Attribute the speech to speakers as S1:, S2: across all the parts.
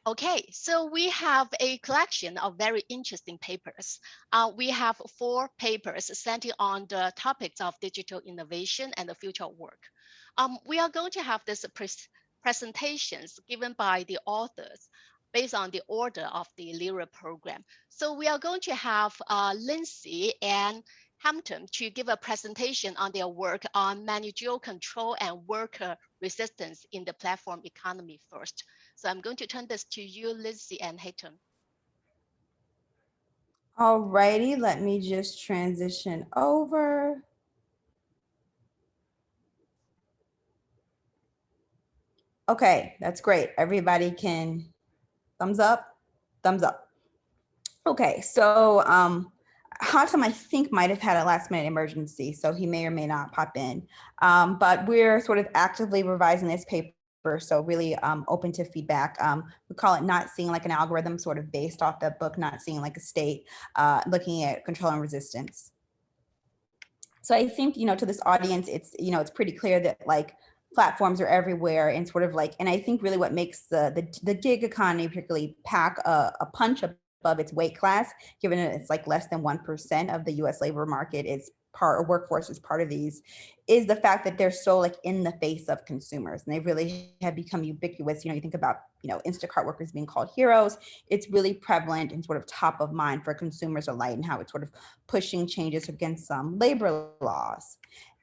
S1: Okay, so we have a collection of very interesting papers. We have 4 papers centering on the topics of digital innovation and the future of work. We are going to have these presentations given by the authors based on the order of the LERA program. So we are going to have Lindsey and Hampton to give a presentation on their work on managerial control and worker resistance in the platform economy first. So I'm going to turn this to you, Lindsey and Hatim.
S2: All righty, let me just transition over. Okay, that's great. Everybody can thumbs up, thumbs up. Okay, so Hatim, I think, might have had a last minute emergency, so he may or may not pop in. But we're sort of actively revising this paper, so really open to feedback. We call it Not Seeing Like an Algorithm, sort of based off the book, Not Seeing Like a State, looking at control and resistance. So I think, to this audience, it's pretty clear that like platforms are everywhere and sort of like, and I think really what makes the gig economy particularly pack a punch above its weight class, given that it's like less than 1% of the US labor market is part, or workforce is part of these, is the fact that they're so like in the face of consumers, and they really have become ubiquitous. You think about, Instacart workers being called heroes. It's really prevalent and sort of top of mind for consumers alike, and how it's sort of pushing changes against some labor laws.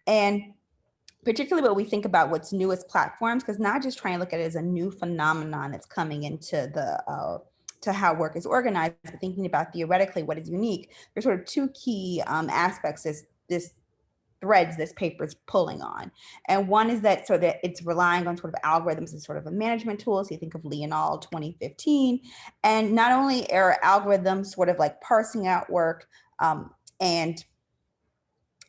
S2: And particularly when we think about what's new as platforms, because not just trying to look at it as a new phenomenon that's coming into the to how work is organized, but thinking about theoretically what is unique. There's sort of 2 key aspects this threads this paper is pulling on. And one is that it's relying on sort of algorithms as sort of a management tool. So you think of Leonol 2015. And not only are algorithms sort of like parsing out work and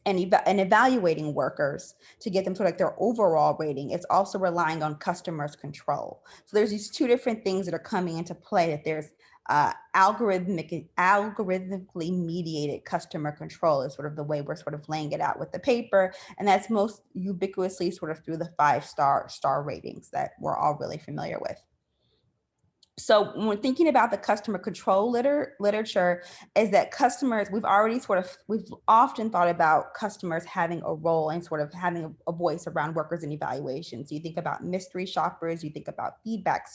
S2: evaluating workers to get them sort of like their overall rating, it's also relying on customers' control. So there's these 2 different things that are coming into play, that there's algorithmically mediated customer control is sort of the way we're sort of laying it out with the paper. And that's most ubiquitously sort of through the 5-star ratings that we're all really familiar with. So when we're thinking about the customer control literature, is that customers, we've often thought about customers having a role and sort of having a voice around workers and evaluations. So you think about mystery shoppers, you think about feedback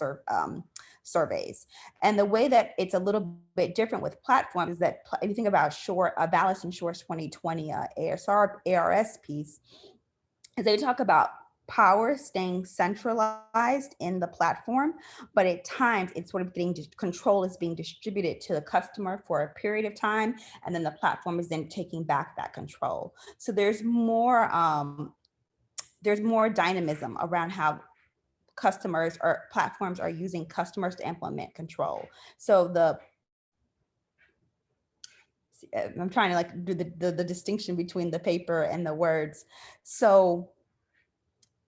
S2: surveys. And the way that it's a little bit different with platforms is that if you think about Ballas and Shore's 2020 ARS piece, is they talk about power staying centralized in the platform, but at times it's sort of control is being distributed to the customer for a period of time, and then the platform is then taking back that control. So there's more dynamism around how customers or platforms are using customers to implement control. So I'm trying to like do the distinction between the paper and the words. So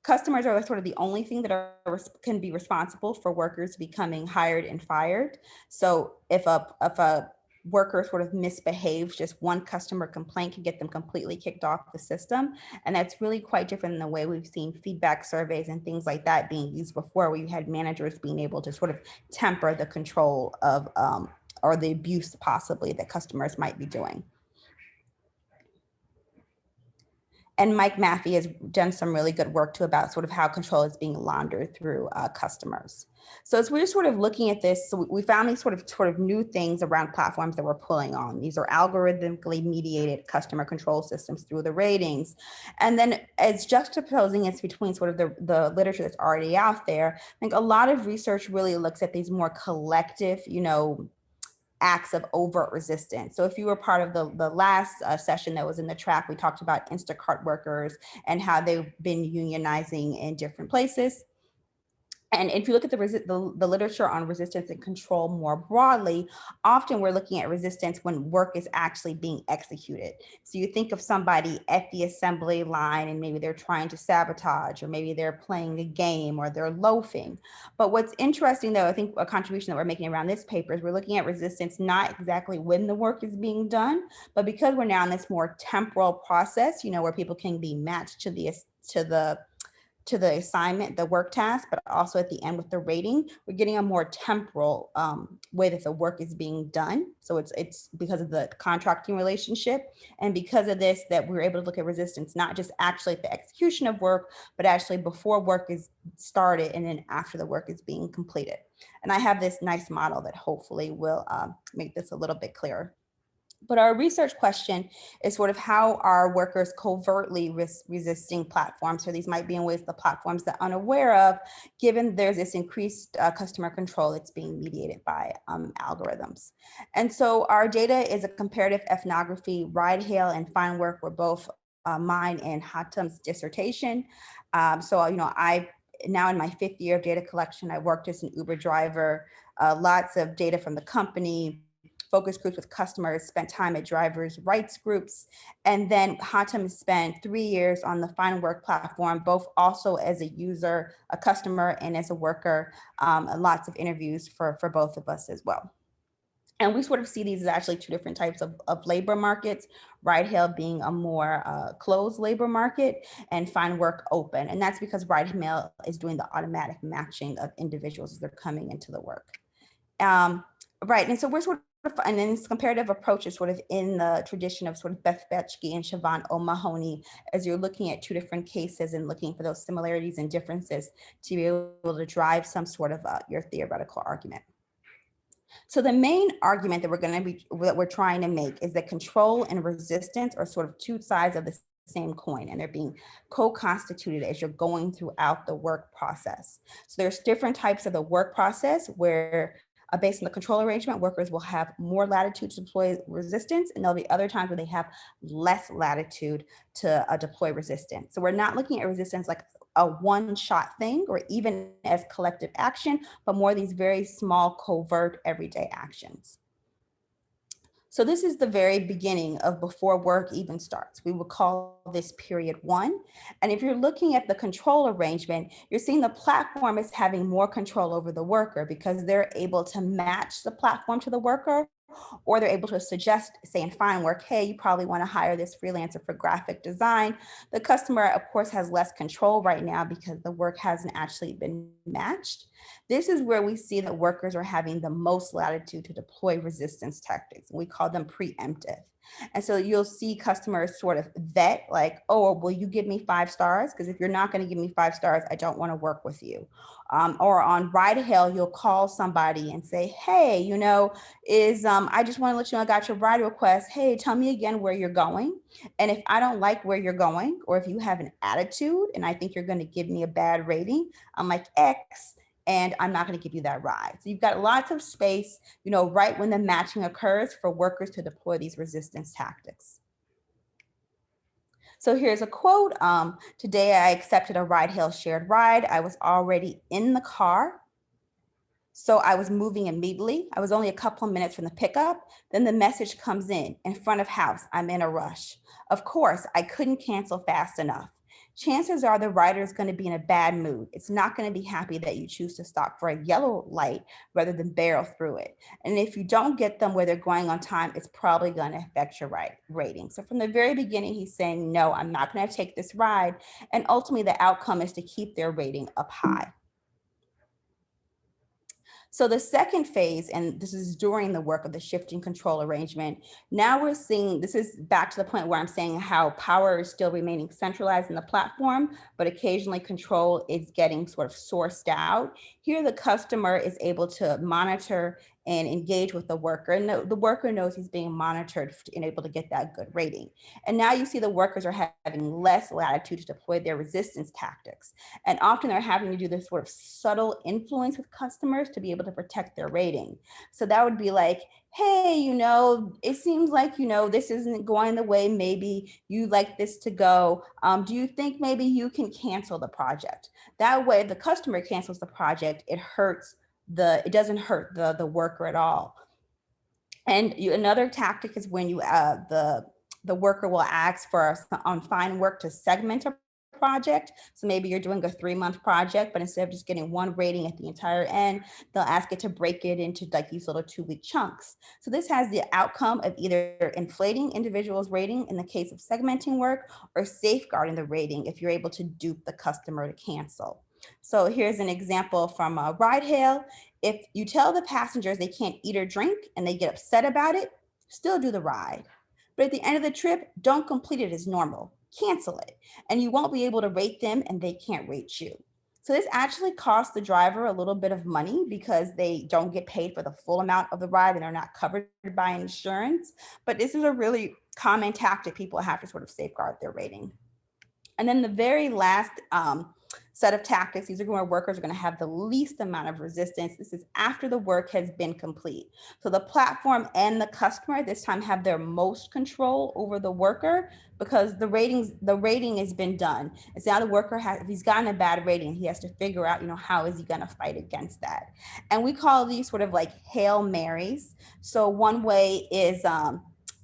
S2: customers are sort of the only thing that can be responsible for workers becoming hired and fired. So if a worker sort of misbehaves, just one customer complaint can get them completely kicked off the system. And that's really quite different than the way we've seen feedback surveys and things like that being used before, where you had managers being able to sort of temper the control of or the abuse possibly that customers might be doing. And Mike Maffey has done some really good work too about sort of how control is being laundered through customers. So as we're sort of looking at this, so we found these sort of new things around platforms that we're pulling on. These are algorithmically mediated customer control systems through the ratings. And then as juxtaposing it between sort of the literature that's already out there, I think a lot of research really looks at these more collective, acts of overt resistance. So if you were part of the last session that was in the track, we talked about Instacart workers and how they've been unionizing in different places. And if you look at the literature on resistance and control more broadly, often we're looking at resistance when work is actually being executed. So you think of somebody at the assembly line and maybe they're trying to sabotage, or maybe they're playing a game, or they're loafing. But what's interesting though, I think a contribution that we're making around this paper is we're looking at resistance not exactly when the work is being done, but because we're now in this more temporal process, where people can be matched to the to the assignment, the work task, but also at the end with the rating, we're getting a more temporal way that the work is being done. So it's because of the contracting relationship, and because of this that we're able to look at resistance, not just actually at the execution of work, but actually before work is started and then after the work is being completed. And I have this nice model that hopefully will make this a little bit clearer. But our research question is sort of how are workers covertly resisting platforms? So these might be in ways the platforms that unaware of, given there's this increased customer control that's being mediated by algorithms. And so our data is a comparative ethnography. Ride hail and find work were both mine and Hatim's dissertation. So, I now in my 5th year of data collection, I worked as an Uber driver, lots of data from the company, focus groups with customers, spent time at drivers' rights groups. And then Hatim spent 3 years on the Find Work platform, both also as a user, a customer, and as a worker, and lots of interviews for both of us as well. And we sort of see these as actually two different types of labor markets, ride hail being a more closed labor market and find work open. And that's because ride hail is doing the automatic matching of individuals as they're coming into the work. Right, and so we're sort of, and then this comparative approach is sort of in the tradition of sort of Beth Betchke and Siobhan O'Mahony, as you're looking at two different cases and looking for those similarities and differences to be able to drive some sort of your theoretical argument. So the main argument that we're trying to make is that control and resistance are sort of two sides of the same coin, and they're being co-constituted as you're going throughout the work process. So there's different types of the work process where based on the control arrangement, workers will have more latitude to deploy resistance, and there'll be other times where they have less latitude to deploy resistance. So we're not looking at resistance like a one-shot thing or even as collective action, but more these very small, covert, everyday actions. So this is the very beginning of before work even starts. We would call this period 1. And if you're looking at the control arrangement, you're seeing the platform is having more control over the worker because they're able to match the platform to the worker, or they're able to suggest, say in Find Work, hey, you probably want to hire this freelancer for graphic design. The customer, of course, has less control right now because the work hasn't actually been matched. This is where we see that workers are having the most latitude to deploy resistance tactics. We call them preemptive. And so you'll see customers sort of vet like, oh, will you give me 5 stars? Because if you're not going to give me 5 stars, I don't want to work with you. Or on ride hail, you'll call somebody and say, hey, I just want to let you know I got your ride request. Hey, tell me again where you're going. And if I don't like where you're going, or if you have an attitude and I think you're going to give me a bad rating, I'm like X, and I'm not going to give you that ride. So you've got lots of space, right when the matching occurs for workers to deploy these resistance tactics. So here's a quote. Today I accepted a ride hail shared ride. I was already in the car, so I was moving immediately. I was only a couple of minutes from the pickup. Then the message comes in front of house. I'm in a rush. Of course, I couldn't cancel fast enough. Chances are the rider is going to be in a bad mood. It's not going to be happy that you choose to stop for a yellow light rather than barrel through it. And if you don't get them where they're going on time, it's probably going to affect your rating. So from the very beginning, he's saying, no, I'm not going to take this ride. And ultimately, the outcome is to keep their rating up high. So the second phase, and this is during the work of the shifting control arrangement, now we're seeing, this is back to the point where I'm saying how power is still remaining centralized in the platform, but occasionally control is getting sort of sourced out. Here, the customer is able to monitor and engage with the worker, and the worker knows he's being monitored and able to get that good rating. And now you see the workers are having less latitude to deploy their resistance tactics. And often they're having to do this sort of subtle influence with customers to be able to protect their rating. So that would be like, hey, it seems like, this isn't going the way maybe you like this to go. Do you think maybe you can cancel the project? That way, if the customer cancels the project, it doesn't hurt the worker at all. And another tactic is when the worker will ask for on Find Work to segment a project. So maybe you're doing a 3-month project, but instead of just getting one rating at the entire end, they'll ask it to break it into like these little 2-week chunks. So this has the outcome of either inflating individuals' rating in the case of segmenting work, or safeguarding the rating if you're able to dupe the customer to cancel. So here's an example from a ride hail. If you tell the passengers they can't eat or drink and they get upset about it, still do the ride. But at the end of the trip, don't complete it as normal. Cancel it. And you won't be able to rate them and they can't rate you. So this actually costs the driver a little bit of money because they don't get paid for the full amount of the ride and they're not covered by insurance. But this is a really common tactic people have to sort of safeguard their rating. And then the very last set of tactics, these are where workers are going to have the least amount of resistance. This is after the work has been complete. So the platform and the customer at this time have their most control over the worker because the rating has been done. It's now the worker if he's gotten a bad rating, he has to figure out, how is he going to fight against that? And we call these sort of like Hail Marys. So one way is,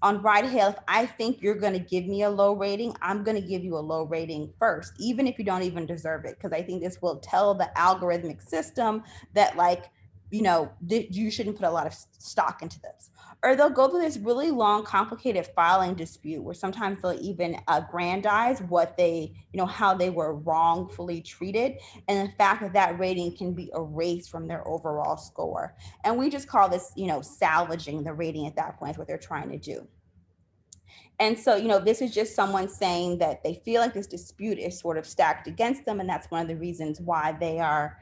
S2: on ride hail, if I think you're going to give me a low rating, I'm going to give you a low rating first, even if you don't even deserve it. Because I think this will tell the algorithmic system that you shouldn't put a lot of stock into this. Or they'll go through this really long, complicated filing dispute where sometimes they'll even aggrandize what they, how they were wrongfully treated. And the fact that that rating can be erased from their overall score. And we just call this, salvaging the rating at that point is what they're trying to do. And so, this is just someone saying that they feel like this dispute is sort of stacked against them. And that's one of the reasons why they are,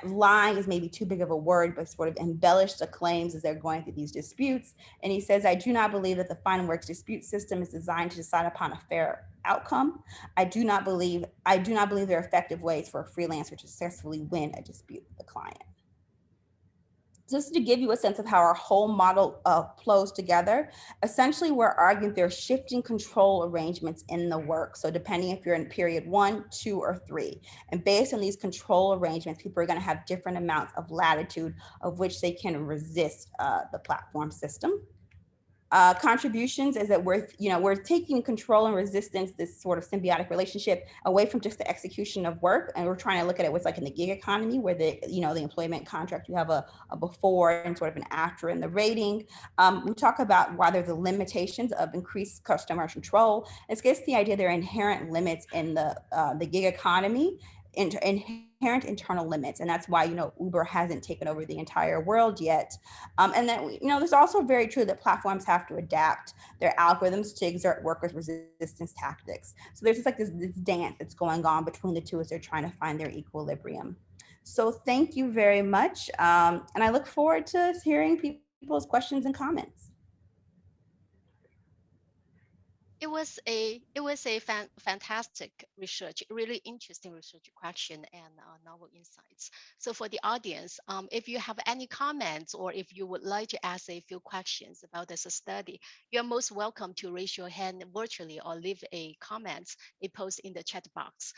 S2: lying is maybe too big of a word, but sort of embellish the claims as they're going through these disputes. And he says, I do not believe that the Fine Works dispute system is designed to decide upon a fair outcome. I do not believe there are effective ways for a freelancer to successfully win a dispute with the client. Just to give you a sense of how our whole model flows together, essentially we're arguing there are shifting control arrangements in the work. So depending if you're in period 1, 2, or 3, and based on these control arrangements, people are going to have different amounts of latitude of which they can resist the platform system. Contributions is that we're taking control and resistance, this sort of symbiotic relationship, away from just the execution of work, and we're trying to look at it what's like in the gig economy, where the employment contract, you have a before and sort of an after in the rating. We talk about why there's the limitations of increased customer control. It gets the idea there are inherent limits in the gig economy, inherent internal limits, and that's why Uber hasn't taken over the entire world yet. And then there's also very true that platforms have to adapt their algorithms to exert workers' resistance tactics. So there's just like this dance that's going on between the two as they're trying to find their equilibrium. So thank you very much, and I look forward to hearing people's questions and comments.
S1: It was a fantastic research, really interesting research question and novel insights. So for the audience, if you have any comments or if you would like to ask a few questions about this study, you're most welcome to raise your hand virtually or leave a comment, a post in the chat box.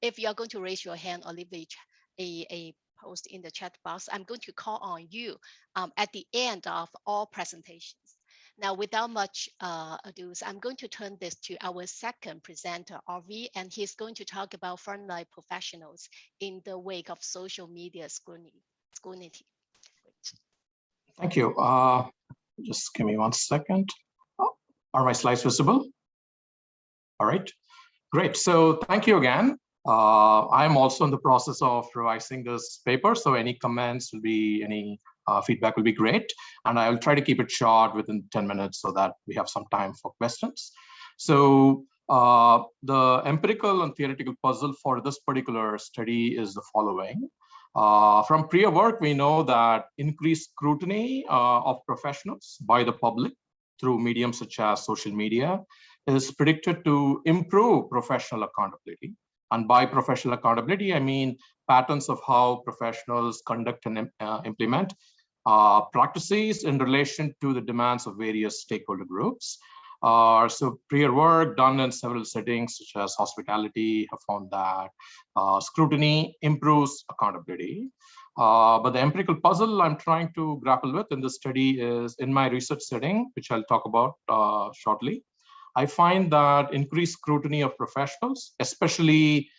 S1: If you're going to raise your hand or leave a post in the chat box, I'm going to call on you at the end of all presentations. Now, without much ado, I'm going to turn this to our second presenter, RV, and he's going to talk about frontline professionals in the wake of social media scrutiny.
S3: Thank you. Just give me 1 second. Are my slides visible? All right, great. So thank you again. I'm also in the process of revising this paper, so any comments will be, any feedback will be great. And I'll try to keep it short within 10 minutes so that we have some time for questions. So the empirical and theoretical puzzle for this particular study is the following. From prior work, we know that increased scrutiny of professionals by the public through mediums such as social media is predicted to improve professional accountability. And by professional accountability, I mean patterns of how professionals conduct and implement practices in relation to the demands of various stakeholder groups. So prior work done in several settings, such as hospitality, have found that scrutiny improves accountability. But the empirical puzzle I'm trying to grapple with in this study is in my research setting, which I'll talk about shortly. I find that increased scrutiny of professionals, especially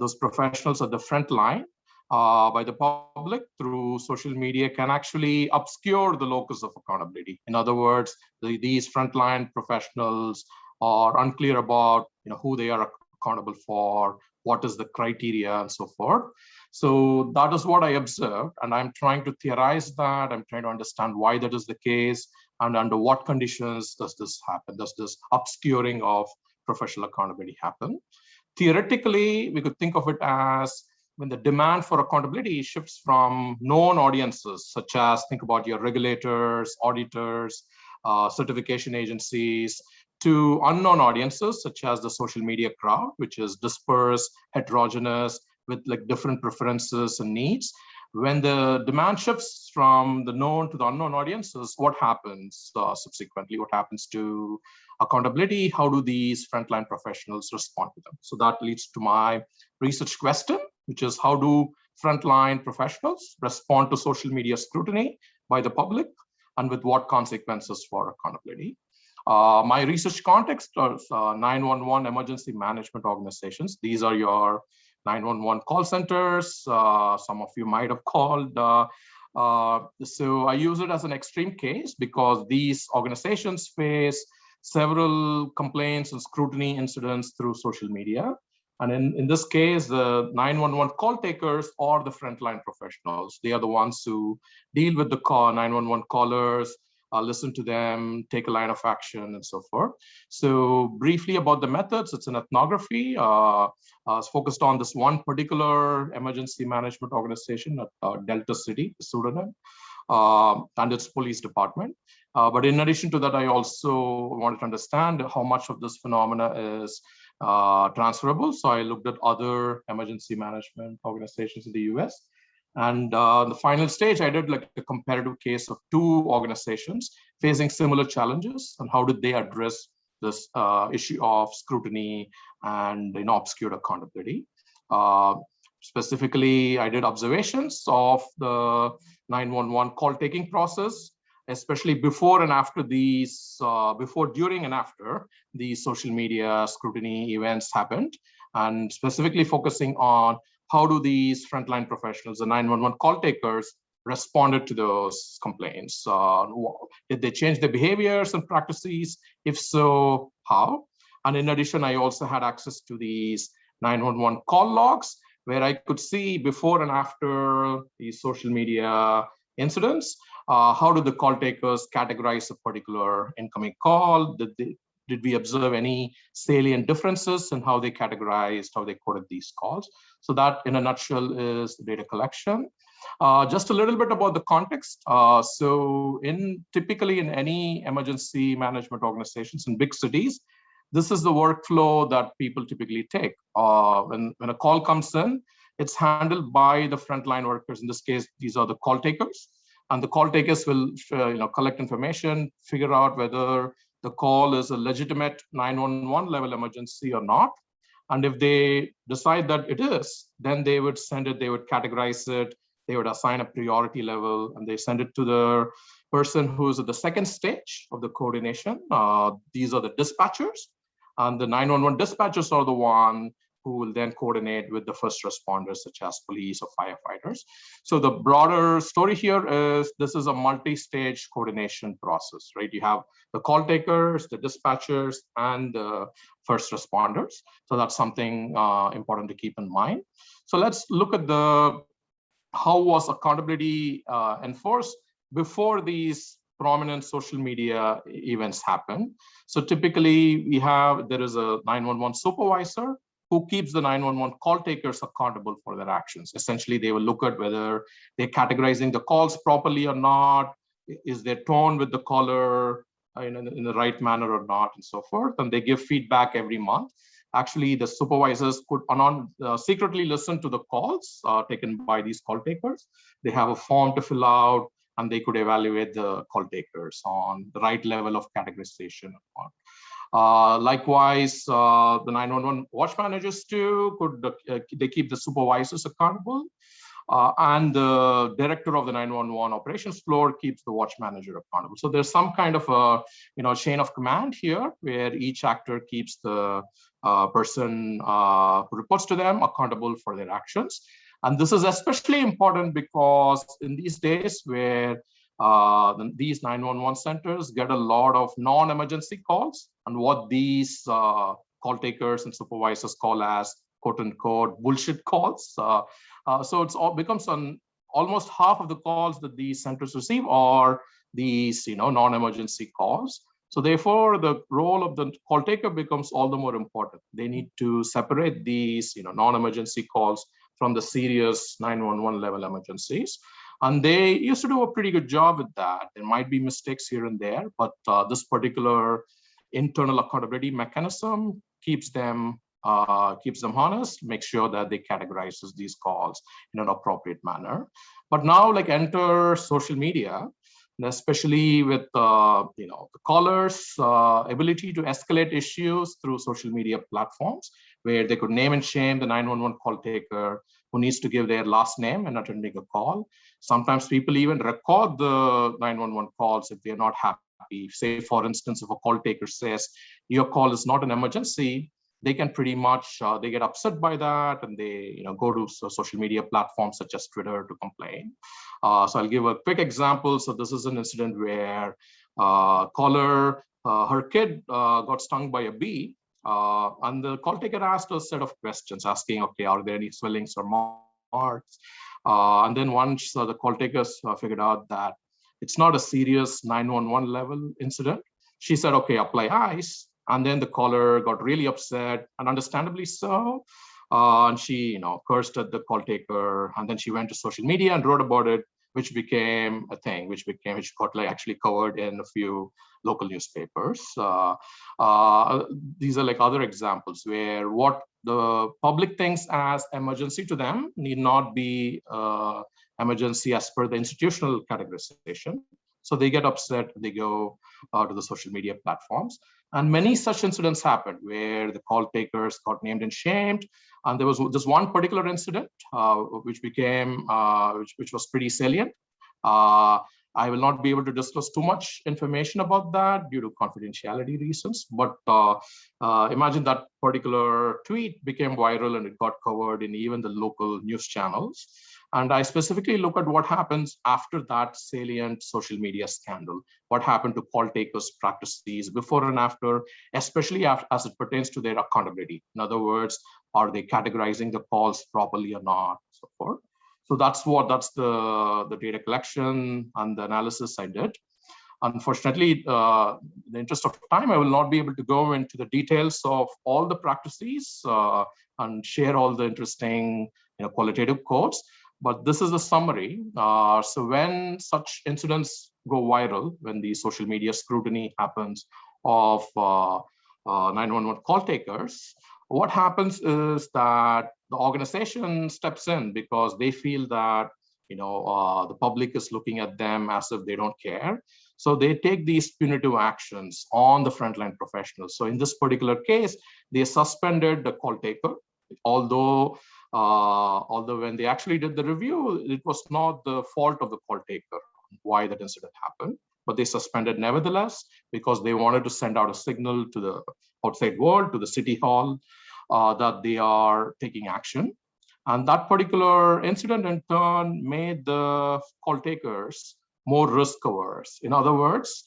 S3: those professionals at the front line, by the public through social media can actually obscure the locus of accountability. In other words, these frontline professionals are unclear about who they are accountable for, what is the criteria, and so forth. So that is what I observed, and I'm trying to theorize that. I'm trying to understand why that is the case, and under what conditions does this happen? Does this obscuring of professional accountability happen? Theoretically, we could think of it as when the demand for accountability shifts from known audiences, such as think about your regulators, auditors, certification agencies, to unknown audiences, such as the social media crowd, which is dispersed, heterogeneous, with like different preferences and needs. When the demand shifts from the known to the unknown audiences, what happens subsequently? What happens to accountability? How do these frontline professionals respond to them? So that leads to my research question, which is how do frontline professionals respond to social media scrutiny by the public, and with what consequences for accountability? My research context is 911 emergency management organizations. These are your 911 call centers. Some of you might have called. So I use it as an extreme case because these organizations face several complaints and scrutiny incidents through social media. And in this case, the 911 call takers are the frontline professionals. They are the ones who deal with the 911 callers, listen to them, take a line of action, and so forth. So briefly about the methods, it's an ethnography. It's focused on this one particular emergency management organization at Delta City, the pseudonym, and its police department. But in addition to that, I also wanted to understand how much of this phenomena is transferable. So I looked at other emergency management organizations in the US. And the final stage, I did like a comparative case of two organizations facing similar challenges, and how did they address this issue of scrutiny and obscured accountability. Specifically, I did observations of the 911 call taking process, especially before and after these, during, and after these social media scrutiny events happened, and specifically focusing on how do these frontline professionals, the 911 call takers, responded to those complaints? Did they change their behaviors and practices? If so, how? And in addition, I also had access to these 911 call logs, where I could see before and after these social media incidents, how do the call takers categorize a particular incoming call? Did we observe any salient differences in how they categorized, how they coded these calls? So that, in a nutshell, is the data collection. Just a little bit about the context. So typically in any emergency management organizations in big cities, this is the workflow that people typically take. When a call comes in, it's handled by the frontline workers. In this case, these are the call takers. And the call takers will collect information, figure out whether the call is a legitimate 911 level emergency or not. And if they decide that it is, then they would send it, they would categorize it, they would assign a priority level, and they send it to the person who's at the second stage of the coordination. These are the dispatchers, and the 911 dispatchers are the one who will then coordinate with the first responders, such as police or firefighters. So the broader story here is this is a multi-stage coordination process, right? You have the call takers, the dispatchers, and the first responders. So that's something important to keep in mind. So let's look at how was accountability enforced before these prominent social media events happen. So typically there is a 911 supervisor who keeps the 911 call takers accountable for their actions. Essentially, they will look at whether they're categorizing the calls properly or not, is their tone with the caller in the right manner or not, and so forth. And they give feedback every month. Actually, the supervisors could secretly listen to the calls taken by these call takers. They have a form to fill out, and they could evaluate the call takers on the right level of categorization. Likewise, the 911 watch managers too, they keep the supervisors accountable. And the director of the 911 operations floor keeps the watch manager accountable. So there's some kind of a chain of command here where each actor keeps the person who reports to them accountable for their actions. And this is especially important because in these days where these 911 centers get a lot of non-emergency calls, and what these call takers and supervisors call as quote unquote bullshit calls. So it's all becomes almost half of the calls that these centers receive are these non-emergency calls. So therefore, the role of the call taker becomes all the more important. They need to separate these non-emergency calls from the serious 911 level emergencies. And they used to do a pretty good job with that. There might be mistakes here and there, but this particular internal accountability mechanism keeps them honest, make sure that they categorizes these calls in an appropriate manner. But now, like, enter social media, and especially with the callers' ability to escalate issues through social media platforms, where they could name and shame the 911 call taker who needs to give their last name when attending a call. Sometimes people even record the 911 calls if they're not happy. Say, for instance, if a call taker says your call is not an emergency, they can pretty much they get upset by that, and they go to social media platforms such as Twitter to complain. So I'll give a quick example. So this is an incident where caller, her kid got stung by a bee, and the call taker asked a set of questions asking, okay, are there any swellings or marks? And then once the call takers figured out that it's not a serious 911 level incident, she said, okay, apply ice. And then the caller got really upset, and understandably so. And she, cursed at the call taker, and then she went to social media and wrote about it, which became a thing, which got actually covered in a few local newspapers. These are like other examples where what the public thinks as emergency to them need not be emergency as per the institutional categorization. So they get upset, they go to the social media platforms. And many such incidents happened where the call takers got named and shamed. And there was this one particular incident which was pretty salient. I will not be able to disclose too much information about that due to confidentiality reasons. But imagine that particular tweet became viral and it got covered in even the local news channels. And I specifically look at what happens after that salient social media scandal, what happened to call takers' practices before and after, especially as it pertains to their accountability. In other words, are they categorizing the calls properly or not, so forth. So that's the data collection and the analysis I did. Unfortunately, in the interest of time, I will not be able to go into the details of all the practices and share all the interesting qualitative quotes. But this is the summary. So when such incidents go viral, when the social media scrutiny happens of 911 call takers, what happens is that the organization steps in because they feel that the public is looking at them as if they don't care. So they take these punitive actions on the frontline professionals. So in this particular case, they suspended the call taker, although when they actually did the review, it was not the fault of the call taker why that incident happened, but they suspended nevertheless because they wanted to send out a signal to the outside world, to the city hall, that they are taking action. And that particular incident in turn made the call takers more risk averse. In other words,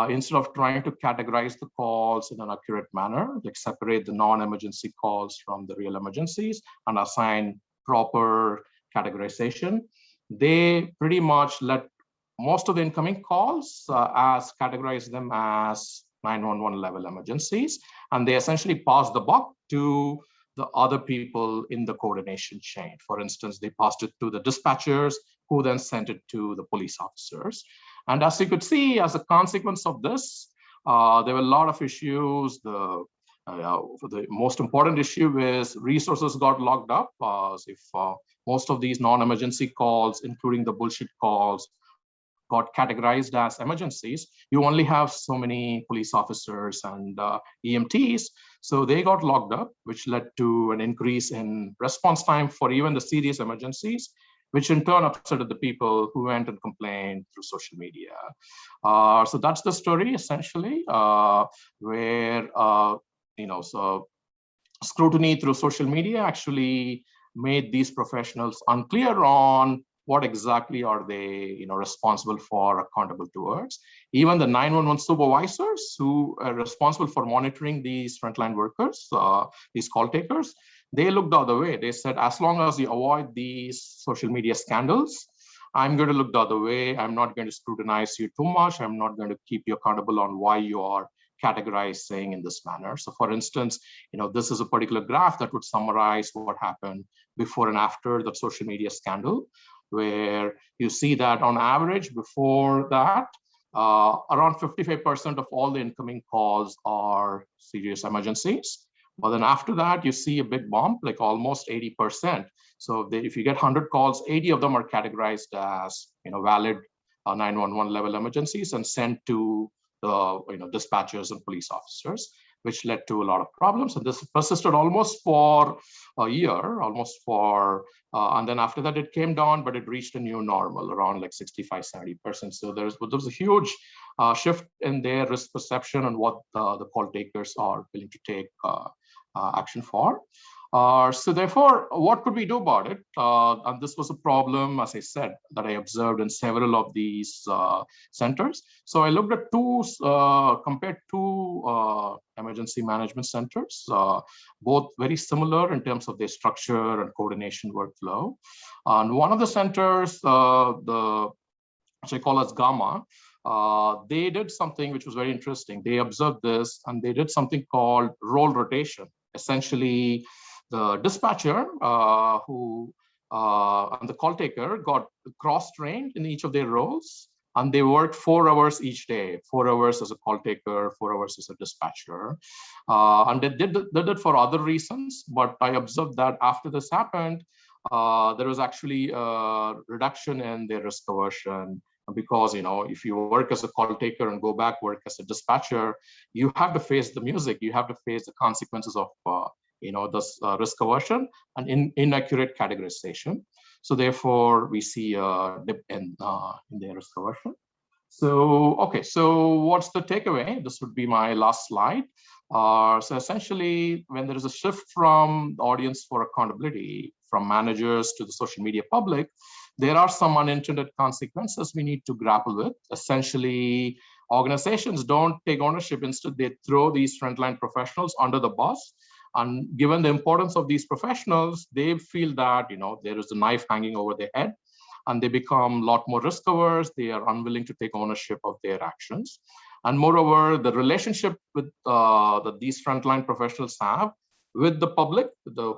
S3: instead of trying to categorize the calls in an accurate manner, like separate the non-emergency calls from the real emergencies and assign proper categorization, they pretty much let most of the incoming calls categorize them as 911 level emergencies, and they essentially pass the buck to the other people in the coordination chain. For instance, they passed it to the dispatchers, who then sent it to the police officers. And as you could see, as a consequence of this, there were a lot of issues. The most important issue is resources got locked up. If most of these non-emergency calls, including the bullshit calls, got categorized as emergencies, you only have so many police officers and EMTs. So they got locked up, which led to an increase in response time for even the serious emergencies. which in turn upset the people who went and complained through social media. So that's the story essentially, where so scrutiny through social media actually made these professionals unclear on what exactly are they responsible for, accountable towards. Even the 911 supervisors who are responsible for monitoring these frontline workers, these call takers, they looked the other way. They said, as long as you avoid these social media scandals, I'm going to look the other way. I'm not going to scrutinize you too much. I'm not going to keep you accountable on why you are categorized saying in this manner. So for instance, this is a particular graph that would summarize what happened before and after the social media scandal, where you see that on average before that, around 55% of all the incoming calls are serious emergencies. But then after that, you see a big bump, like almost 80%. So if you get 100 calls, 80 of them are categorized as valid 911 level emergencies and sent to the dispatchers and police officers, which led to a lot of problems. And this persisted almost for a year, and then after that it came down, but it reached a new normal around like 65-70%. So there was a huge shift in their risk perception and what the call takers are willing to take action for. So therefore, what could we do about it? And this was a problem, as I said, that I observed in several of these centers. So I looked at compared two emergency management centers, both very similar in terms of their structure and coordination workflow. And one of the centers, which I call as Gamma, they did something which was very interesting. They observed this and they did something called role rotation. Essentially, the dispatcher and the call taker got cross-trained in each of their roles, and they worked 4 hours each day, 4 hours as a call taker, 4 hours as a dispatcher. And they did it for other reasons, but I observed that after this happened, there was actually a reduction in their risk aversion, because if you work as a call taker and go back work as a dispatcher, you have to face the music, you have to face the consequences of this risk aversion and inaccurate categorization. So therefore, we see a dip in their risk aversion. So, okay, so what's the takeaway? This would be my last slide. So essentially, when there is a shift from the audience for accountability, from managers to the social media public, there are some unintended consequences we need to grapple with. Essentially, organizations don't take ownership. Instead, they throw these frontline professionals under the bus. And given the importance of these professionals, they feel that there is a knife hanging over their head, and they become a lot more risk averse. They are unwilling to take ownership of their actions. And moreover, the relationship with that these frontline professionals have with the public,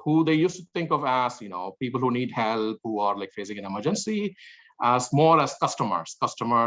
S3: who they used to think of as people who need help, who are like facing an emergency, as more as customers,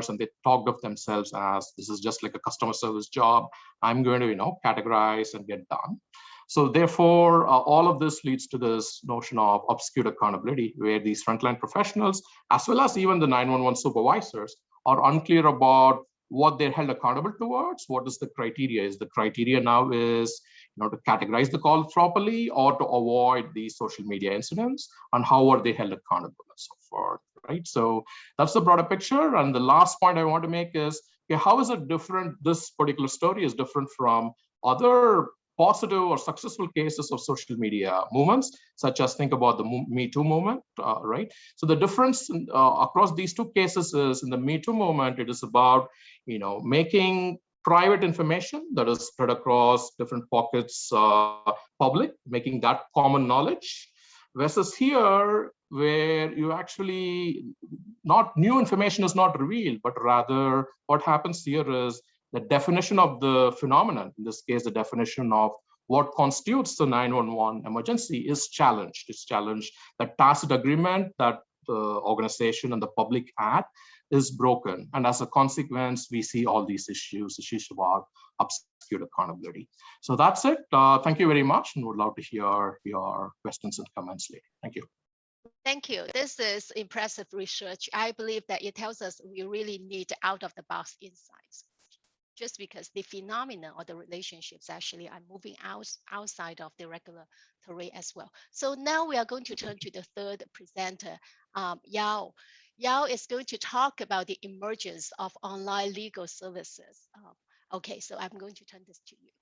S3: and they talked of themselves as, this is just like a customer service job. I'm going to categorize and get done. So therefore, all of this leads to this notion of obscured accountability, where these frontline professionals, as well as even the 911 supervisors, are unclear about what they're held accountable towards. What is the criteria? Is the criteria now is to categorize the call properly, or to avoid these social media incidents, and how are they held accountable and so forth, right? So that's the broader picture. And the last point I want to make is, how is it different? This particular story is different from other positive or successful cases of social media movements, such as think about the Me Too movement, right? So the difference across these two cases is, in the Me Too movement, it is about making private information that is spread across different pockets public, making that common knowledge, versus here, where you actually, not new information is not revealed, but rather what happens here is the definition of the phenomenon, in this case, the definition of what constitutes the 911 emergency is challenged. It's challenged. The tacit agreement that the organization and the public had is broken. And as a consequence, we see all these issues about obscured accountability. So that's it. Thank you very much, and would love to hear your questions and comments later. Thank you.
S1: Thank you. This is impressive research. I believe that it tells us we really need out-of-the-box insights. just because the phenomena or the relationships actually are moving outside of the regulatory as well. So now we are going to turn to the third presenter, Yao. Yao is going to talk about the emergence of online legal services. Okay, so I'm going to turn this to you.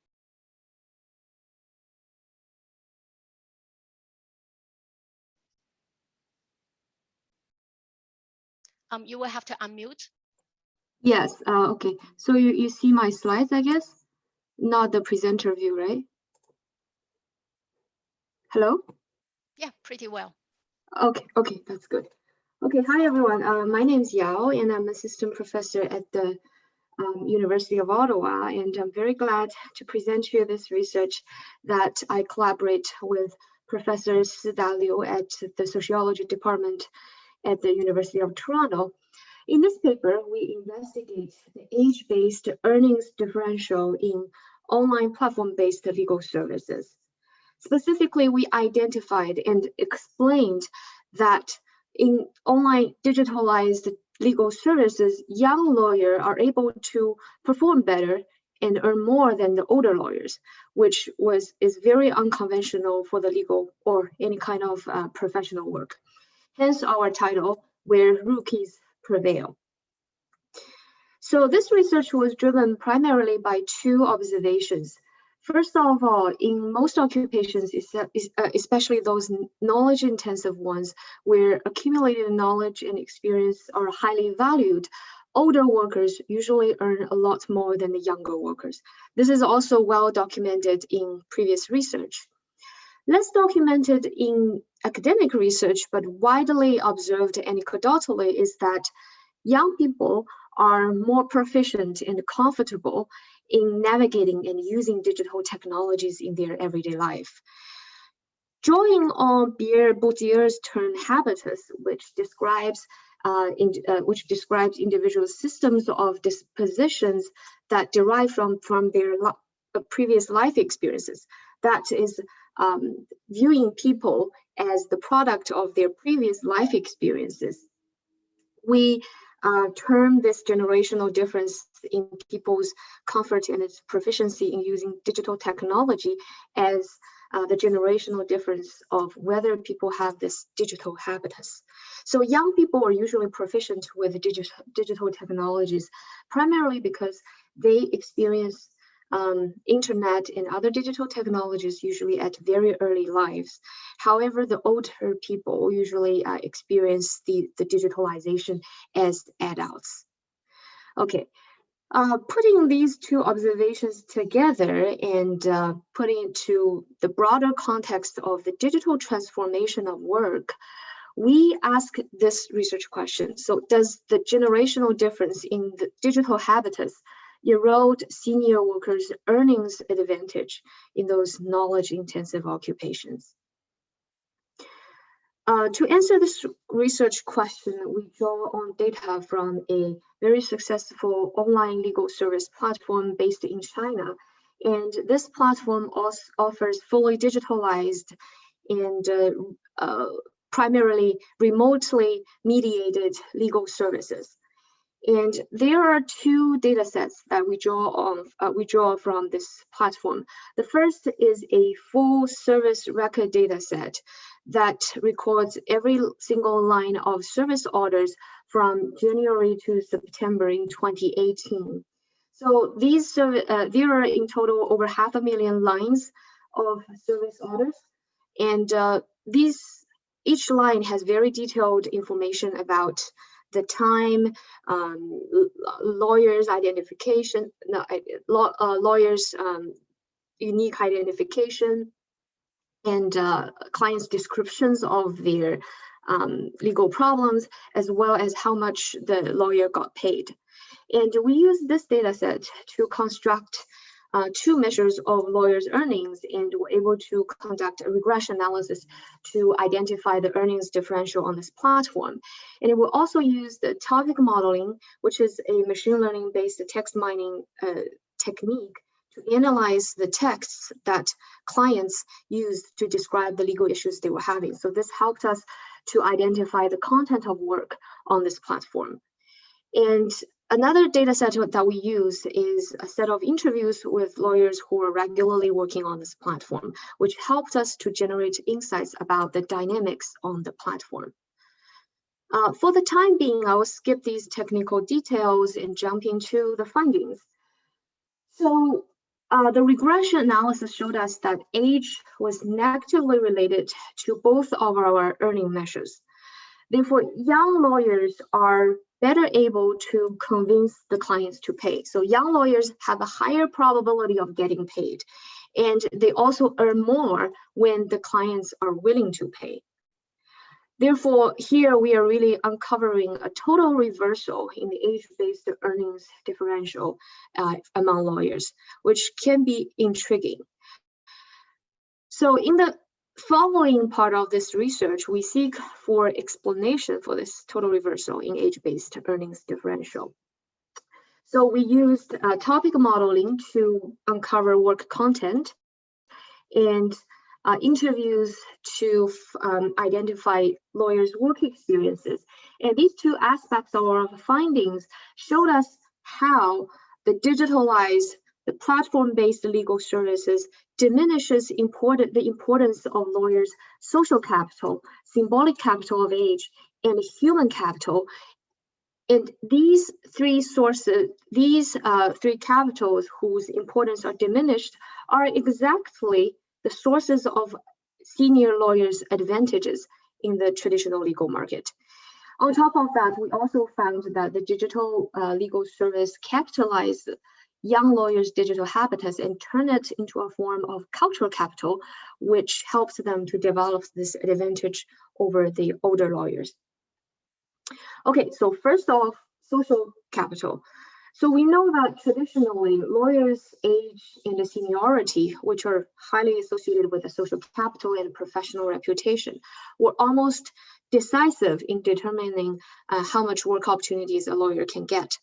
S1: You will have to unmute.
S4: Yes, okay. So you see my slides, I guess? Not the presenter view, right? Hello?
S1: Yeah, pretty well.
S4: Okay, that's good. Okay, hi everyone. My name is Yao, and I'm assistant professor at the University of Ottawa, and I'm very glad to present to you this research that I collaborate with Professor Sida at the Sociology Department at the University of Toronto. In this paper, we investigate the age-based earnings differential in online platform-based legal services. Specifically, we identified and explained that in online digitalized legal services, young lawyers are able to perform better and earn more than the older lawyers, which is very unconventional for the legal or any kind of professional work. Hence our title, Where Rookies Prevail. So this research was driven primarily by two observations. First of all, in most occupations, especially those knowledge-intensive ones, where accumulated knowledge and experience are highly valued, older workers usually earn a lot more than the younger workers. This is also well documented in previous research. Less documented in academic research, but widely observed anecdotally, is that young people are more proficient and comfortable in navigating and using digital technologies in their everyday life. Drawing on Bourdieu's term habitus, which describes individual systems of dispositions that derive from their previous life experiences, that is viewing people as the product of their previous life experiences. We term this generational difference in people's comfort and its proficiency in using digital technology as the generational difference of whether people have this digital habitus. So young people are usually proficient with digital technologies, primarily because they experience internet and other digital technologies usually at very early lives. However, the older people usually experience the digitalization as adults. Okay, putting these two observations together and putting it to the broader context of the digital transformation of work, we ask this research question. So does the generational difference in the digital habitus erode senior workers' earnings advantage in those knowledge-intensive occupations? To answer this research question, we draw on data from a very successful online legal service platform based in China. And this platform also offers fully digitalized and primarily remotely mediated legal services. And there are two data sets that we draw from this platform. The first is a full service record data set that records every single line of service orders from January to September in 2018. So these there are in total over 500,000 lines of service orders, and each line has very detailed information about the time, lawyers' identification, lawyers' unique identification, and clients' descriptions of their legal problems, as well as how much the lawyer got paid. And we use this data set to construct two measures of lawyers' earnings, and we're able to conduct a regression analysis to identify the earnings differential on this platform. And it will also use the topic modeling, which is a machine learning-based text mining technique to analyze the texts that clients used to describe the legal issues they were having. So this helped us to identify the content of work on this platform. And Another data set that we use is a set of interviews with lawyers who are regularly working on this platform, which helped us to generate insights about the dynamics on the platform. For the time being, I will skip these technical details and jump into the findings. So the regression analysis showed us that age was negatively related to both of our earning measures. Therefore, young lawyers are better able to convince the clients to pay. So young lawyers have a higher probability of getting paid, and they also earn more when the clients are willing to pay. Therefore, here we are really uncovering a total reversal in the age-based earnings differential among lawyers, which can be intriguing. So in the following part of this research, we seek for explanation for this total reversal in age-based earnings differential. So we used topic modeling to uncover work content and interviews to identify lawyers' work experiences. And these two aspects of our findings showed us how the platform-based legal services diminishes the importance of lawyers' social capital, symbolic capital of age, and human capital. And these three sources, these three capitals whose importance are diminished, are exactly the sources of senior lawyers' advantages in the traditional legal market. On top of that, we also found that the digital legal service capitalized young lawyers' digital habitus and turn it into a form of cultural capital, which helps them to develop this advantage over the older lawyers. Okay, so first off, social capital. So we know that traditionally lawyers' age and seniority, which are highly associated with the social capital and professional reputation, were almost decisive in determining how much work opportunities a lawyer can get.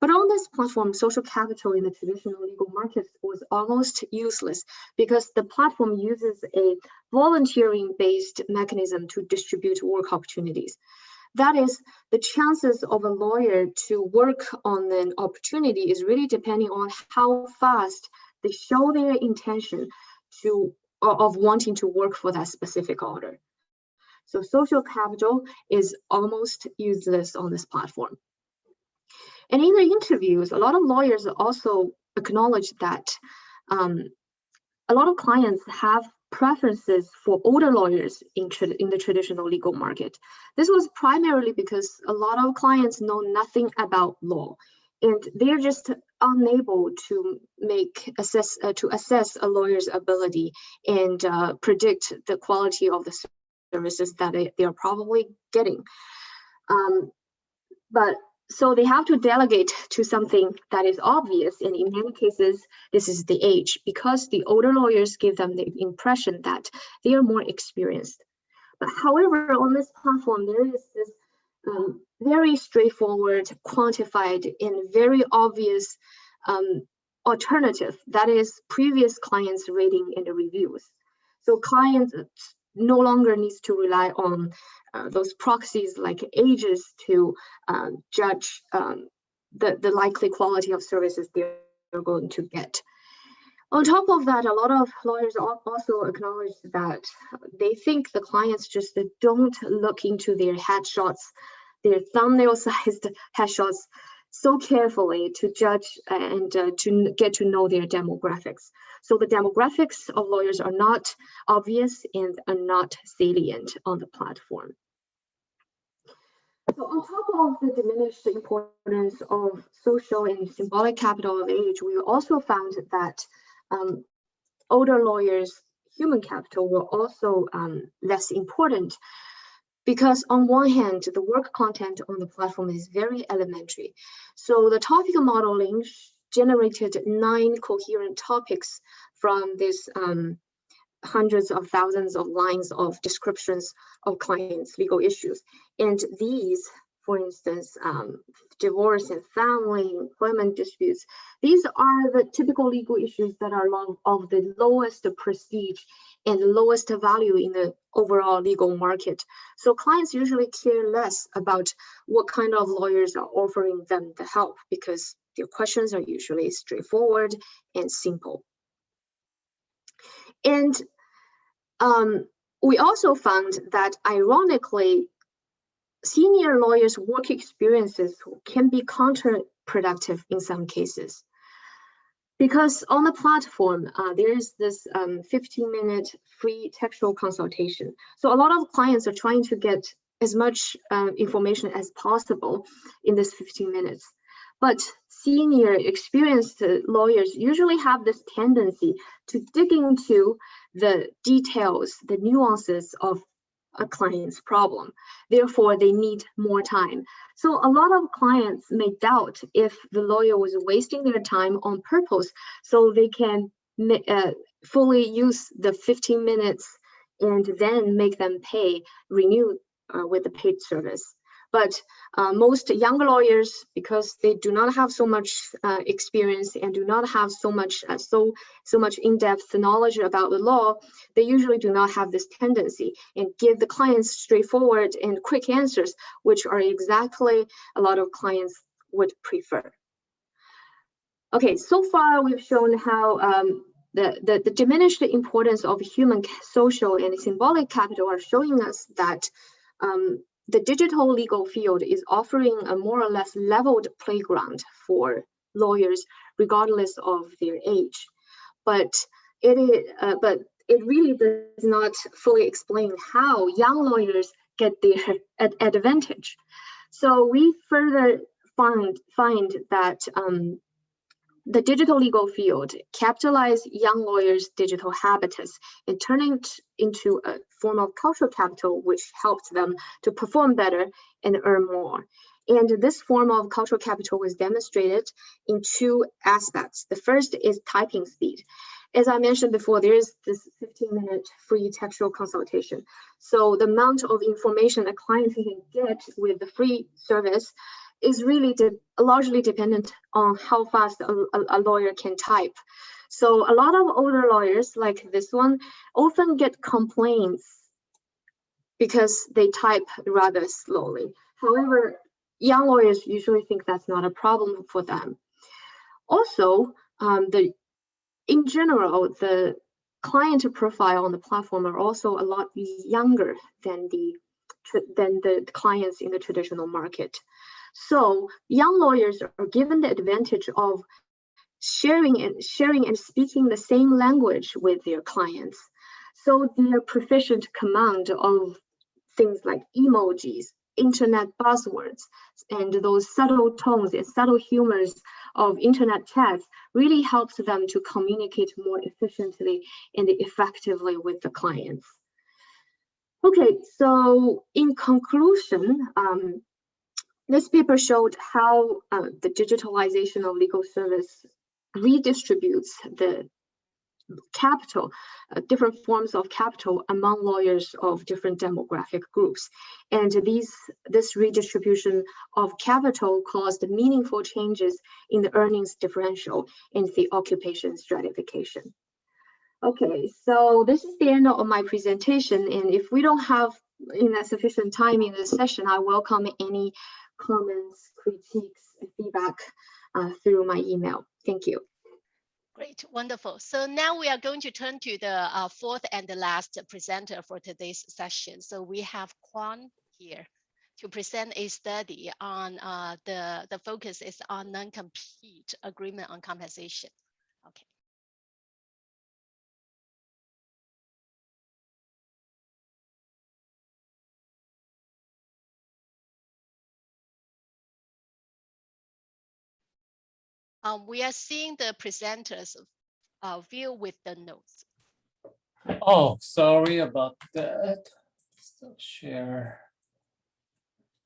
S4: But on this platform, social capital in the traditional legal markets was almost useless because the platform uses a volunteering-based mechanism to distribute work opportunities. That is, the chances of a lawyer to work on an opportunity is really depending on how fast they show their intention of wanting to work for that specific order. So social capital is almost useless on this platform. And in the interviews, a lot of lawyers also acknowledge that a lot of clients have preferences for older lawyers in the traditional legal market. This was primarily because a lot of clients know nothing about law, and they're just unable to assess a lawyer's ability and predict the quality of the services that they are probably getting. So they have to delegate to something that is obvious, and in many cases, this is the age, because the older lawyers give them the impression that they are more experienced. But however, on this platform, there is this very straightforward, quantified, and very obvious alternative, that is previous clients' rating and reviews. So clients no longer needs to rely on those proxies like ages to judge the likely quality of services they're going to get. On top of that, a lot of lawyers also acknowledge that they think the clients just don't look into their headshots, their thumbnail-sized headshots, so carefully to judge and to get to know their demographics. So the demographics of lawyers are not obvious and are not salient on the platform. So on top of the diminished importance of social and symbolic capital of age, we also found that older lawyers' human capital were also less important, because on one hand, the work content on the platform is very elementary. So the topic modeling generated 9 coherent topics from these hundreds of thousands of lines of descriptions of clients' legal issues. And these, for instance, divorce and family, employment disputes, these are the typical legal issues that are of the lowest prestige and lowest value in the overall legal market. So clients usually care less about what kind of lawyers are offering them the help because their questions are usually straightforward and simple. And we also found that ironically, senior lawyers' work experiences can be counterproductive in some cases. Because on the platform, there is this 15-minute free textual consultation. So a lot of clients are trying to get as much information as possible in this 15 minutes. But senior experienced lawyers usually have this tendency to dig into the details, the nuances of a client's problem. Therefore, they need more time. So a lot of clients may doubt if the lawyer was wasting their time on purpose, so they can fully use the 15 minutes and then make them renew with the paid service. But most young lawyers, because they do not have so much experience and do not have so much in-depth knowledge about the law, they usually do not have this tendency and give the clients straightforward and quick answers, which are exactly a lot of clients would prefer. Okay, so far we've shown how the diminished importance of human social and symbolic capital are showing us that the digital legal field is offering a more or less leveled playground for lawyers, regardless of their age. But it really does not fully explain how young lawyers get their advantage. So we further find that the digital legal field capitalize young lawyers' digital habitus and turning it into a form of cultural capital, which helps them to perform better and earn more. And this form of cultural capital was demonstrated in two aspects. The first is typing speed. As I mentioned before, there is this 15-minute free textual consultation. So the amount of information a client can get with the free service is really largely dependent on how fast a lawyer can type. So a lot of older lawyers like this one often get complaints because they type rather slowly. However, young lawyers usually think that's not a problem for them. Also, in general, the client profile on the platform are also a lot younger than the clients in the traditional market. So young lawyers are given the advantage of sharing and speaking the same language with their clients. So their proficient command of things like emojis, internet buzzwords, and those subtle tones and subtle humors of internet chats really helps them to communicate more efficiently and effectively with the clients. Okay, so in conclusion, this paper showed how the digitalization of legal service redistributes the capital, different forms of capital among lawyers of different demographic groups. And this redistribution of capital caused meaningful changes in the earnings differential and the occupation stratification. Okay, so this is the end of my presentation. And if we don't have sufficient time in this session, I welcome any comments, critiques, and feedback through my email. Thank you.
S1: Great, wonderful. So now we are going to turn to the fourth and the last presenter for today's session. So we have Kwan here to present a study on the focus is on non-compete agreement on compensation. Okay. We are seeing the presenters view with the notes.
S5: Oh, sorry about that. Stop share.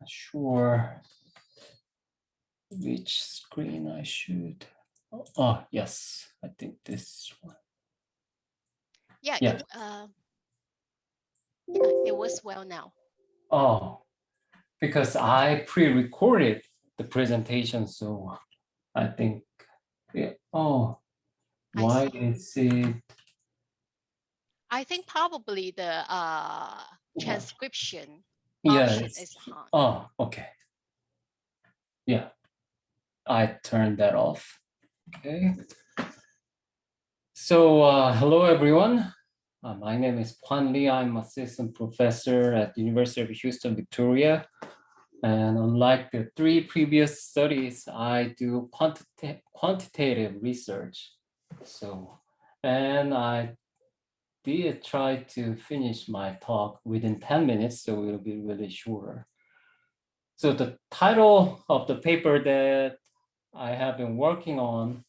S5: Not sure which screen I should. Oh, yes, I think this one.
S1: Yeah,
S5: yeah.
S1: It was well now.
S5: Oh, because I pre-recorded the presentation, so I think, yeah. Oh, why is it?
S1: I think probably the transcription
S5: Yeah,
S1: option
S5: it's,
S1: is on.
S5: oh, okay. Yeah, I turned that off. Okay. So hello, everyone. My name is Kwan Lee. I'm assistant professor at the University of Houston, Victoria. And unlike the 3 previous studies, I do quantitative research. So, and I did try to finish my talk within 10 minutes, so it'll be really shorter. So the title of the paper that I have been working on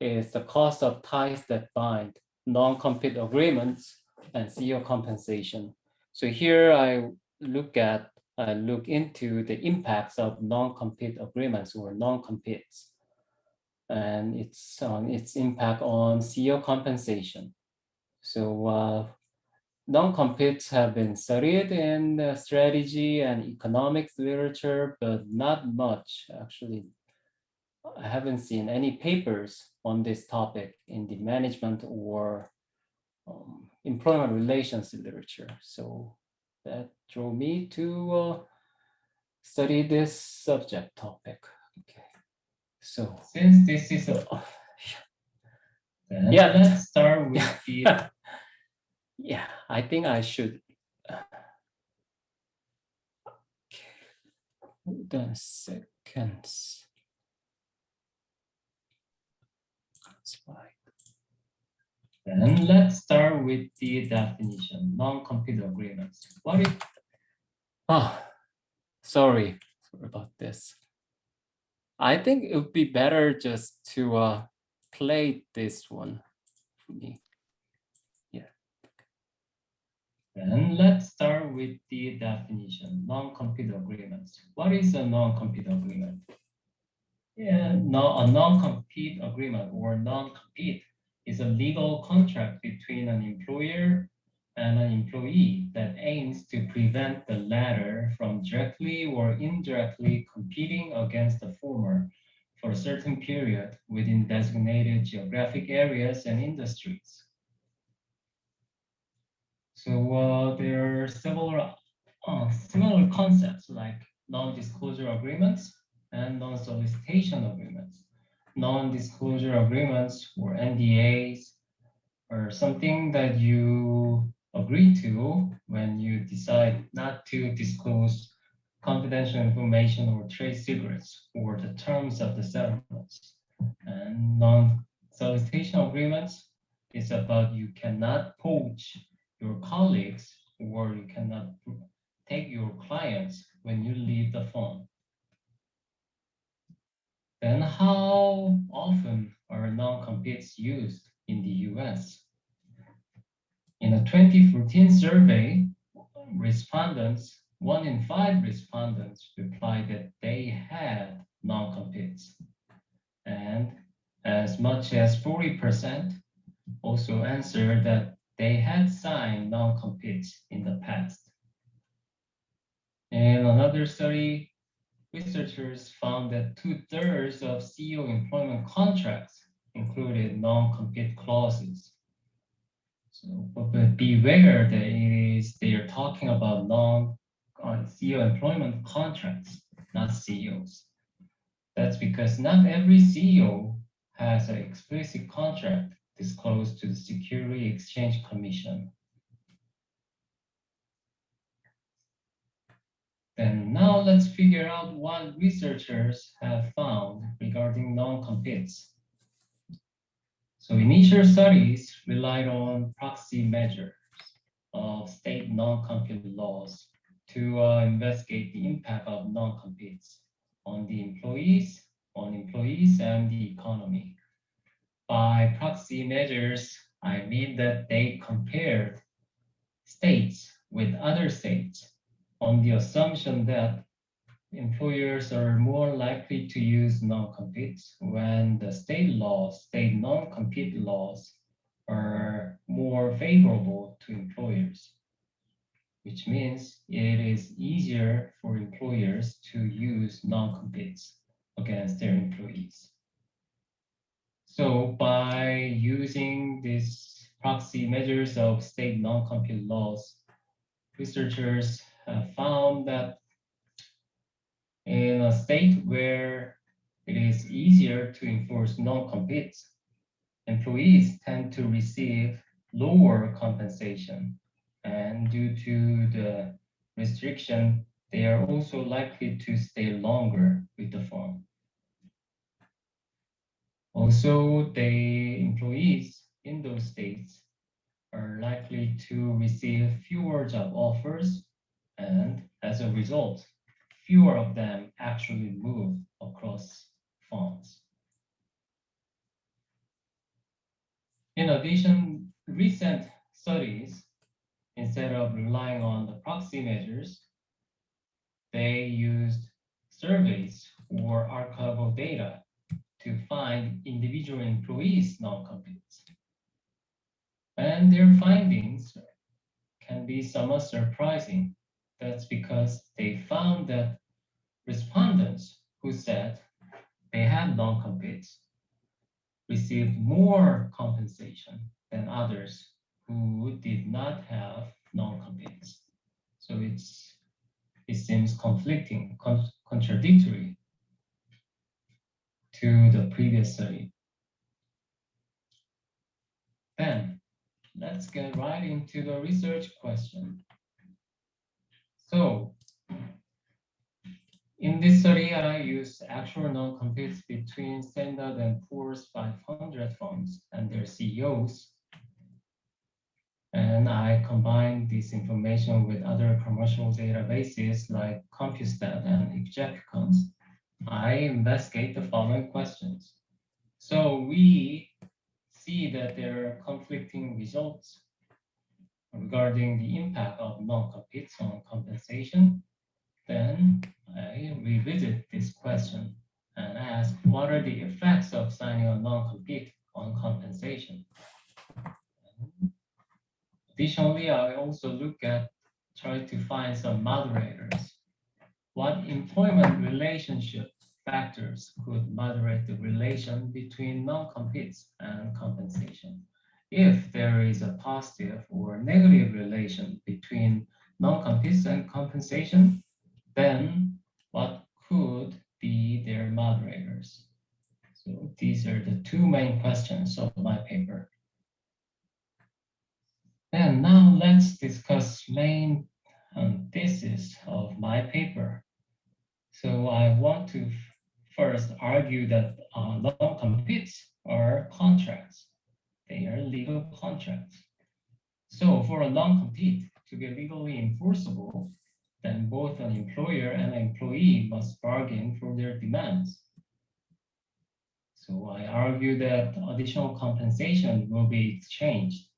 S5: is The Cost of Ties That Bind, Non-Compete Agreements and CEO Compensation. So here I look into the impacts of non-compete agreements or non-competes and its impact on CEO compensation. So non-competes have been studied in the strategy and economics literature, but not much actually. I haven't seen any papers on this topic in the management or employment relations literature. So that drove me to study this subject topic. Okay. So since this is a, yeah, let's start with the, yeah, I think I should. Hold on seconds. Slide. And let's start with the definition, non-compete agreements. What is, sorry about this. I think it would be better just to play this one for me. Yeah. And let's start with the definition, non-compete agreements. What is a non-compete agreement? Yeah, no, a non-compete agreement or non-compete is a legal contract between an employer and an employee that aims to prevent the latter from directly or indirectly competing against the former for a certain period within designated geographic areas and industries. So there are several similar concepts like non-disclosure agreements and non-solicitation agreements. Non-disclosure agreements or NDAs are something that you agree to when you decide not to disclose confidential information or trade secrets or the terms of the settlements. And non-solicitation agreements is about you cannot poach your colleagues or you cannot take your clients when you leave the firm. Then how often are non-competes used in the US? In a 2014 survey, respondents, 1 in 5 respondents replied that they had non-competes. And as much as 40% also answered that they had signed non-competes in the past. In another study, researchers found that 2/3 of CEO employment contracts included non-compete clauses. So, but beware that they are talking about non-CEO employment contracts, not CEOs. That's because not every CEO has an explicit contract disclosed to the Securities Exchange Commission. And now let's figure out what researchers have found regarding non-competes. So initial studies relied on proxy measures of state non-compete laws to investigate the impact of non-competes on the employees and the economy. By proxy measures, I mean that they compared states with other states on the assumption that employers are more likely to use non-competes when the state non-compete laws are more favorable to employers, which means it is easier for employers to use non-competes against their employees. So by using this proxy measures of state non-compete laws, researchers have found that in a state where it is easier to enforce non-competes, employees tend to receive lower compensation. And due to the restriction, they are also likely to stay longer with the firm. Also, the employees in those states are likely to receive fewer job offers, and as a result, fewer of them actually move across firms. In addition, recent studies, instead of relying on the proxy measures, they used surveys or archival data to find individual employees' non-competes. And their findings can be somewhat surprising. That's because they found that respondents who said they had non-competes received more compensation than others who did not have non-competes. So it seems conflicting, contradictory to the previous study. Then let's get right into the research question. So in this study, I used actual non-competes between Standard & Poor's 500 firms and their CEOs. And I combined this information with other commercial databases like Compustat and Execucons. I investigate the following questions. So we see that there are conflicting results regarding the impact of non-competes on compensation. Then I revisit this question and ask, what are the effects of signing a non-compete on compensation? Additionally, I also try to find some moderators. What employment relationship factors could moderate the relation between non-competes and compensation? If there is a positive or negative relation between non-competes and compensation, then what could be their moderators? So these are the two main questions of my paper. And now let's discuss main thesis of my paper. So I want to first argue that non-competes are contracts. They are legal contracts. So for a non-compete to be legally enforceable, then both an employer and an employee must bargain for their demands. So I argue that additional compensation will be exchanged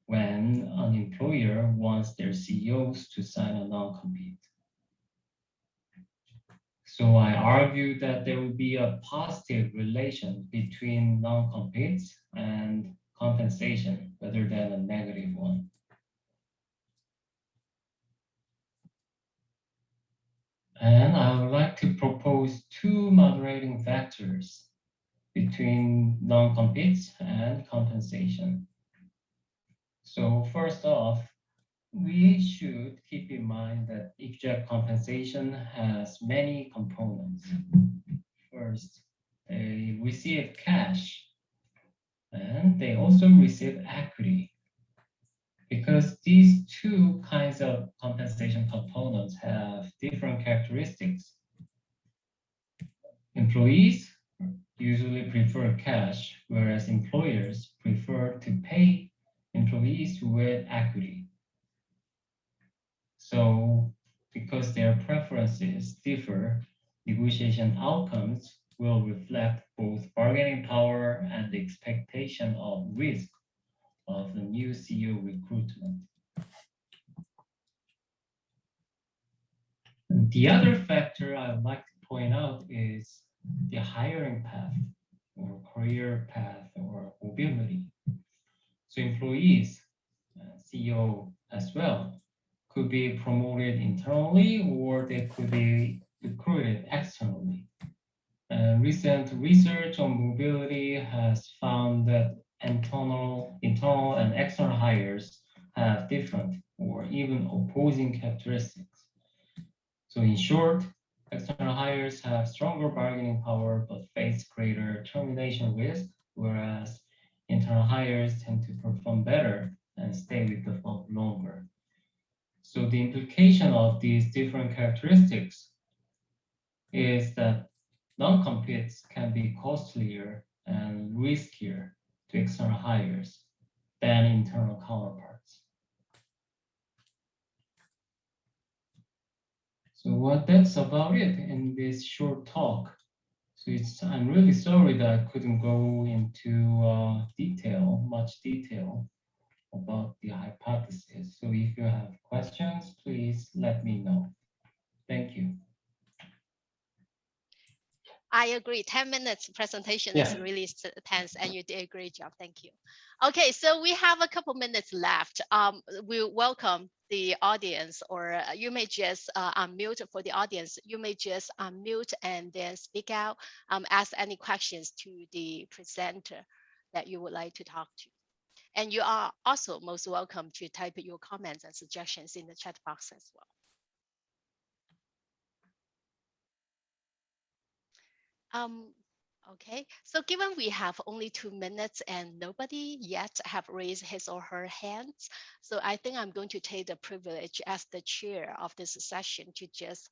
S5: when an employer wants their CEOs to sign a non-compete. So I argue that there will be a positive relation between non-competes and compensation rather than a negative one. And I would like to propose two moderating factors between non-competes and compensation. So first off, we should keep in mind that exec compensation has many components. First, they receive cash, and they also receive equity. Because these two kinds of compensation components have different characteristics. Employees usually prefer cash, whereas employers prefer to pay employees with equity. So because their preferences differ, negotiation outcomes will reflect both bargaining power and the expectation of risk of the new CEO recruitment. The other factor I would like to point out is the hiring path or career path or mobility. So employees, CEO as well, could be promoted internally or they could be recruited externally. Recent research on mobility has found that internal and external hires have different or even opposing characteristics. So in short, external hires have stronger bargaining power but face greater termination risk, whereas internal hires tend to perform better and stay with the firm longer. So the implication of these different characteristics is that non-competes can be costlier and riskier to external hires than internal counterparts. So that's about it in this short talk. So I'm really sorry that I couldn't go into much detail about the hypothesis. So if you have questions, please let me know. Thank you.
S1: I agree. 10 minutes presentation is really tense, and you did a great job. Thank you. Okay, so we have a couple minutes left. We welcome the audience, or you may just unmute for the audience. You may just unmute and then speak out, ask any questions to the presenter that you would like to talk to. And you are also most welcome to type your comments and suggestions in the chat box as well. Okay, so given we have only 2 minutes and nobody yet have raised his or her hands, so I think I'm going to take the privilege as the chair of this session to just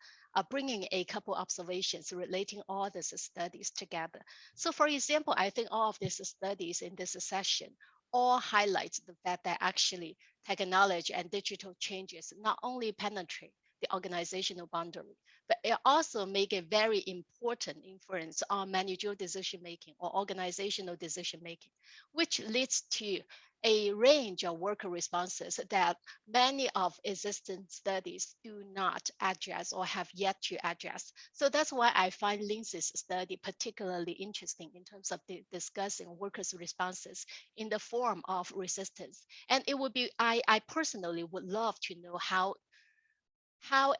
S1: bringing a couple observations relating all these studies together. So for example, I think all of these studies in this session all highlights the fact that actually technology and digital changes not only penetrate the organizational boundary, but it also make a very important influence on managerial decision-making or organizational decision-making, which leads to a range of worker responses that many of existing studies do not address or have yet to address. So that's why I find Lindsey's study particularly interesting in terms of discussing workers' responses in the form of resistance. And it would be, I personally would love to know how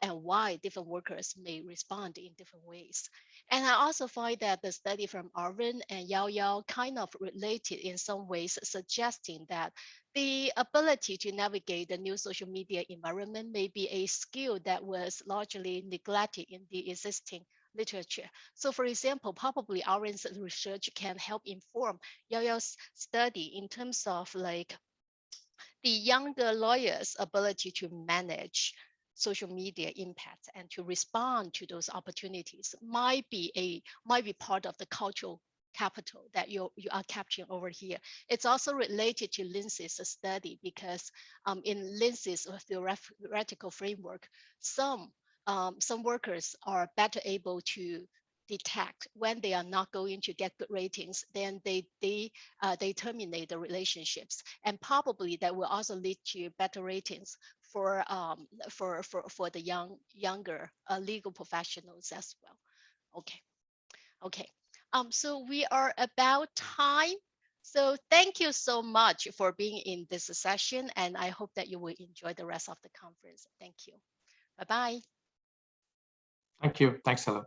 S1: and why different workers may respond in different ways. And I also find that the study from Arvin and Yao Yao kind of related in some ways, suggesting that the ability to navigate the new social media environment may be a skill that was largely neglected in the existing literature. So for example, probably Arvin's research can help inform Yao Yao's study in terms of like the younger lawyers' ability to manage social media impact and to respond to those opportunities might be part of the cultural capital that you are capturing over here. It's also related to Lindsey's study because in Lindsey's theoretical framework, some workers are better able to detect when they are not going to get good ratings, then they terminate the relationships, and probably that will also lead to better ratings for the younger legal professionals as well. Okay. So we are about time. So thank you so much for being in this session, and I hope that you will enjoy the rest of the conference. Thank you. Bye-bye.
S3: Thank you. Thanks, Helen.